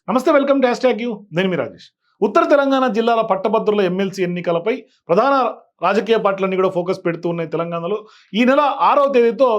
నమస్తే, welcome to #you. నేను మీ రాజేష్. ఉత్తర తెలంగాణ జిల్లాల పట్టభద్రుల ఎమ్మెల్సీ ఎన్నికలపై ప్రధాన రాజకీయ పార్టీలన్నీ కూడా ఫోకస్ పెడుతూ ఉన్నాయి తెలంగాణలో. ఈ నెల 6వ తేదీతో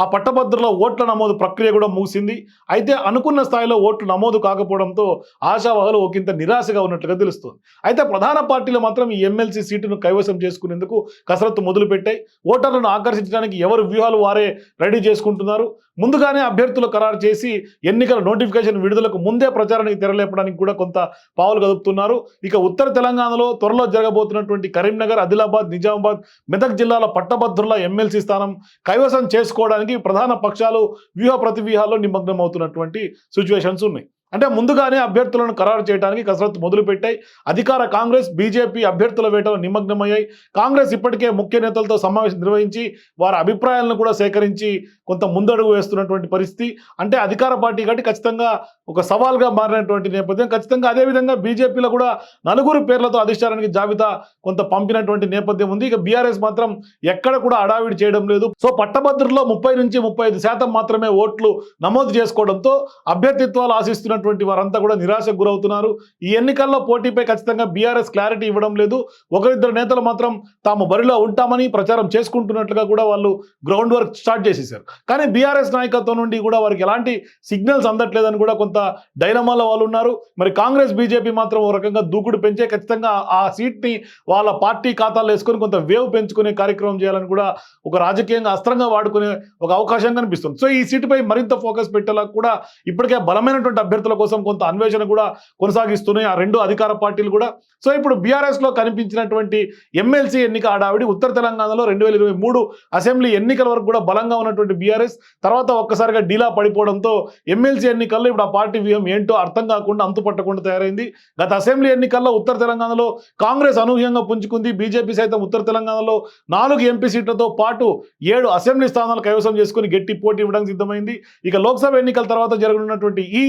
ఆ పట్టభద్రుల ఓట్ల నమోదు ప్రక్రియ కూడా ముగిసింది. అయితే అనుకున్న స్థాయిలో ఓట్లు నమోదు కాకపోవడంతో ఆశావాహులు ఒకంత నిరాశగా ఉన్నట్లుగా తెలుస్తుంది. అయితే ప్రధాన పార్టీలు మాత్రం ఈ ఎమ్మెల్సీ సీటును కైవసం చేసుకునేందుకు కసరత్తు మొదలుపెట్టాయి. ఓటర్లను ఆకర్షించడానికి ఎవరు వ్యూహాలు వారే రెడీ చేసుకుంటున్నారు. ముందుగానే అభ్యర్థులు ఖరారు చేసి ఎన్నికల నోటిఫికేషన్ విడుదలకు ముందే ప్రచారానికి తెరలేపడానికి కూడా కొంత పావులు కదుపుతున్నారు. ఇక ఉత్తర తెలంగాణలో త్వరలో జరగబోతున్నటువంటి కరీంనగర్, ఆదిలాబాద్, నిజామాబాద్, మెదక్ జిల్లాల పట్టభద్రుల ఎమ్మెల్సీ స్థానం కైవసం చేసుకోవడానికి ప్రధాన పక్షాలు వ్యూహ ప్రతివ్యూహాల్లో నిమగ్నం అవుతున్నటువంటి సిచ్యువేషన్స్ ఉన్నాయి. అంటే ముందుగానే అభ్యర్థులను ఖరారు చేయడానికి కసరత్తు మొదలుపెట్టాయి. అధికార కాంగ్రెస్, బీజేపీ అభ్యర్థుల వేటలో నిమగ్నమయ్యాయి. కాంగ్రెస్ ఇప్పటికే ముఖ్య నేతలతో సమావేశం నిర్వహించి వారి అభిప్రాయాలను కూడా సేకరించి కొంత ముందడుగు వేస్తున్నటువంటి పరిస్థితి. అంటే అధికార పార్టీ కాబట్టి ఖచ్చితంగా ఒక సవాల్గా మారినటువంటి నేపథ్యం. ఖచ్చితంగా అదేవిధంగా బీజేపీలో కూడా 4 పేర్లతో అధిష్టానానికి జాబితా కొంత పంపినటువంటి నేపథ్యం ఉంది. ఇక బీఆర్ఎస్ మాత్రం ఎక్కడ కూడా అడావిడి చేయడం లేదు. సో పట్టభద్రుల్లో 30 నుంచి 35% మాత్రమే ఓట్లు నమోదు చేసుకోవడంతో అభ్యర్థిత్వాలు ఆశిస్తున్నటువంటి వారంతా కూడా నిరాశకు గురవుతున్నారు. ఈ ఎన్నికల్లో పోటీపై ఖచ్చితంగా బీఆర్ఎస్ క్లారిటీ ఇవ్వడం లేదు. ఒకరిద్దరు నేతలు మాత్రం తాము బరిలో ఉంటామని ప్రచారం చేసుకుంటున్నట్లుగా కూడా వాళ్ళు గ్రౌండ్ వర్క్ స్టార్ట్ చేసేసారు. కానీ బీఆర్ఎస్ నాయకత్వం నుండి కూడా వారికి ఎలాంటి సిగ్నల్స్ అందట్లేదని కూడా కొంత డైలమాలో వాళ్ళు ఉన్నారు. మరి కాంగ్రెస్, బీజేపీ మాత్రం ఒక రకంగా దూకుడు పెంచే ఖచ్చితంగా ఆ సీట్ని వాళ్ళ పార్టీ ఖాతాలో వేసుకొని కొంత వేవ్ పెంచుకునే కార్యక్రమం చేయాలని కూడా ఒక రాజకీయంగా అస్త్రంగా వాడుకునే ఒక అవకాశం కనిపిస్తుంది. సో ఈ సీటుపై మరింత ఫోకస్ పెట్టేలా కూడా ఇప్పటికే బలమైనటువంటి అభ్యర్థుల కోసం కొంత అన్వేషణ కూడా కొనసాగిస్తున్నాయి ఆ రెండు అధికార పార్టీలు కూడా. సో ఇప్పుడు బీఆర్ఎస్ లో కనిపించినటువంటి ఎమ్మెల్సీ ఎన్నిక ఆడావిడి ఉత్తర తెలంగాణలో 2023 అసెంబ్లీ ఎన్నికల వరకు కూడా బలంగా ఉన్నటువంటి బీఆర్ఎస్ తర్వాత ఒక్కసారిగా డీలా పడిపోవడంతో ఎమ్మెల్సీ ఎన్నికల్లో ఇప్పుడు ఆ పార్టీ వ్యూహం ఏంటో అర్థం కాకుండా అంతుపట్టకుండా తయారైంది. గత అసెంబ్లీ ఎన్నికల్లో ఉత్తర తెలంగాణలో కాంగ్రెస్ అనూహ్యంగా పుంజుకుంది. బీజేపీ సైతం ఉత్తర తెలంగాణలో 4 ఎంపీ సీట్లతో పాటు 7 అసెంబ్లీ స్థానాలు కైవసం చేసుకుని గట్టి పోటీ ఇవ్వడానికి సిద్ధమైంది. ఇక లోక్సభ ఎన్నికల తర్వాత జరగనున్నటువంటి ఈ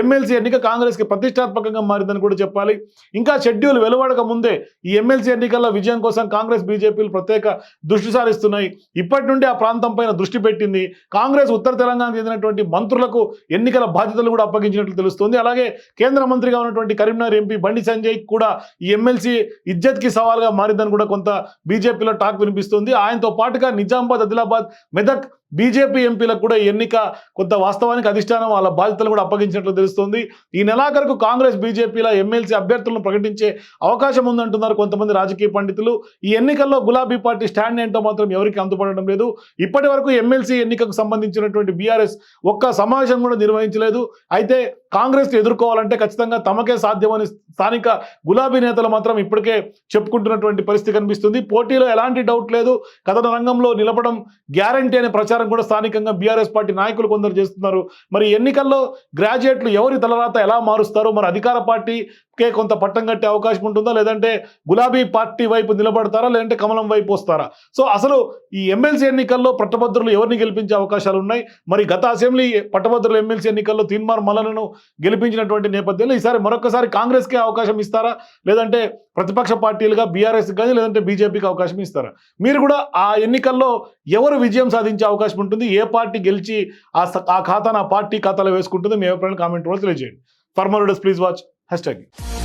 ఎమ్మెల్సీ ఎన్నిక కాంగ్రెస్ కి ప్రతిష్టాత్మకంగా మారిందని కూడా చెప్పాలి. ఇంకా షెడ్యూల్ వెలువడక ముందే ఈ ఎమ్మెల్సీ ఎన్నికల్లో విజయం కోసం కాంగ్రెస్, బీజేపీలు ప్రత్యేక దృష్టి సారిస్తున్నాయి. ఇప్పటి నుండి ఆ ప్రాంతం పైన దృష్టి పెట్టింది. కాంగ్రెస్ ఉత్తర తెలంగాణకు చెందినటువంటి మంత్రులకు ఎన్నికల బాధ్యతలు కూడా అప్పగించినట్లు తెలుస్తుంది. అలాగే కేంద్ర మంత్రిగా ఉన్నటువంటి కరీంనగర్ ఎంపీ బండి సంజయ్ కూడా ఈ ఎమ్మెల్సీ ఇజ్జత్ కి సవాల్గా మారిందని కూడా కొంత బీజేపీలో టాక్ వినిపిస్తుంది. ఆయనతో పాటుగా నిజామాబాద్, ఆదిలాబాద్, మెదక్ బీజేపీ ఎంపీలకు కూడా ఎన్నిక కొంత వాస్తవానికి అధిష్టానం వాళ్ళ బాధ్యతలు కూడా అప్పగించినట్లు తెలుస్తుంది. ఈ నెలాఖరుకు కాంగ్రెస్, బీజేపీల ఎమ్మెల్సీ అభ్యర్థులను ప్రకటించే అవకాశం ఉందంటున్నారు కొంతమంది రాజకీయ పండితులు. ఈ ఎన్నికల్లో గులాబీ పార్టీ స్టాండ్ ఏంటో మాత్రం ఎవరికి అంతుపడడం లేదు. ఇప్పటి వరకు ఎమ్మెల్సీ ఎన్నికకు సంబంధించినటువంటి బీఆర్ఎస్ ఒక్క సమావేశం కూడా నిర్వహించలేదు. అయితే కాంగ్రెస్ ఎదుర్కోవాలంటే ఖచ్చితంగా తమకే సాధ్యమని స్థానిక గులాబీ నేతలు మాత్రం ఇప్పటికే చెప్పుకుంటున్నటువంటి పరిస్థితి కనిపిస్తుంది. పోటీలో ఎలాంటి డౌట్ లేదు, కథన రంగంలో నిలపడం గ్యారంటీ అనే ప్రచారం కూడా స్థానికంగా బీఆర్ఎస్ పార్టీ నాయకులు కొందరు చేస్తున్నారు. మరి ఎన్నికల్లో గ్రాడ్యుయేట్లు ఎవరి తలరాత ఎలా మారుస్తారో, మరి అధికార పార్టీకే కొంత పట్టం కట్టే అవకాశం ఉంటుందా, లేదంటే గులాబీ పార్టీ వైపు నిలబడతారా, లేదంటే కమలం వైపు వస్తారా? సో అసలు ఈ ఎమ్మెల్సీ ఎన్నికల్లో పట్టభద్రులు ఎవరిని గెలిపించే అవకాశాలు ఉన్నాయి? మరి గత అసెంబ్లీ పట్టభద్రుల ఎమ్మెల్సీ ఎన్నికల్లో తీన్మార్ మల్లనను గెలిపించినటువంటి నేపథ్యంలో ఈసారి మరొకసారి కాంగ్రెస్కే అవకాశం ఇస్తారా, లేదంటే ప్రతిపక్ష పార్టీలుగా బీఆర్ఎస్ కానీ లేదంటే బీజేపీకి అవకాశం ఇస్తారా? మీరు కూడా ఆ ఎన్నికల్లో ఎవరు విజయం సాధించే అవకాశం ఉంటుంది, ఏ పార్టీ గెలిచి ఆ ఖాతాను ఆ పార్టీ ఖాతాలో వేసుకుంటుంది, మీ అభిప్రాయాన్ని కామెంట్ రూపంలో తెలియజేయండి. For more videos please watch #.